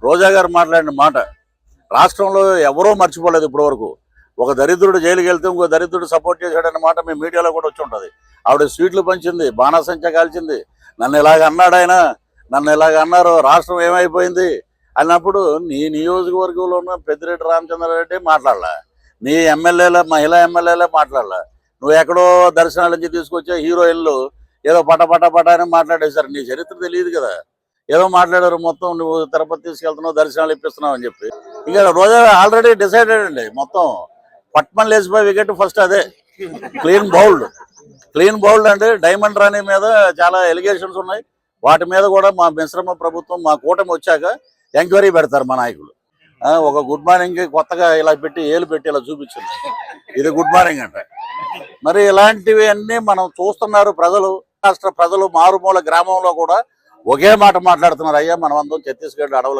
రోజా గారు మాట్లాడిన మాట రాష్ట్రంలో ఎవరూ మర్చిపోలేదు ఇప్పటి వరకు. ఒక దరిద్రుడు జైలుకి వెళ్తే ఇంకో దరిద్రుడు సపోర్ట్ చేశాడన్న మాట మీ మీడియాలో కూడా వచ్చి ఉంటుంది. ఆవిడ స్వీట్లు పంచింది, బాణాసంచ కాల్చింది. నన్ను ఇలాగ అన్నాడు ఆయన, నన్ను ఇలాగ అన్నారు, రాష్ట్రం ఏమైపోయింది అన్నప్పుడు నీ నియోజకవర్గంలో ఉన్న పెద్దిరెడ్డి రామచంద్రారెడ్డి మాట్లాడలా, నీ ఎమ్మెల్యేల మహిళా ఎమ్మెల్యేలే మాట్లాడలా. నువ్వు ఎక్కడో దర్శనాల నుంచి తీసుకొచ్చే హీరోయిన్లు ఏదో పట అని మాట్లాడేశారు. నీ చరిత్ర తెలియదు కదా, ఏదో మాట్లాడారు. మొత్తం నువ్వు తిరుపతి తీసుకెళ్తున్నావు, దర్శనాలు ఇప్పిస్తున్నావు అని చెప్పి. ఇంకా రోజా ఆల్రెడీ డిసైడెడ్ అండి. మొత్తం పట్మన్ లేచిపోయి వికెట్ ఫస్ట్ అదే క్లీన్ బౌల్డ్ అంటే డైమండ్ రాణి మీద చాలా ఎలిగేషన్స్ ఉన్నాయి. వాటి మీద కూడా మా మిశ్రమ ప్రభుత్వం, మా కూటమి వచ్చాక ఎంక్వైరీ పెడతారు మా నాయకులు. ఒక గుడ్ మార్నింగ్ కొత్తగా ఇలా పెట్టి ఏలు పెట్టి ఇలా చూపించింది, ఇది గుడ్ మార్నింగ్ అంట. మరి ఇలాంటివి అన్నీ మనం చూస్తున్నారు. రాష్ట్ర ప్రజలు మారుమూల గ్రామంలో కూడా ఒకే మాట మాట్లాడుతున్నారు. అయ్యా మనం అందరం ఛత్తీస్గఢ్ అడవులు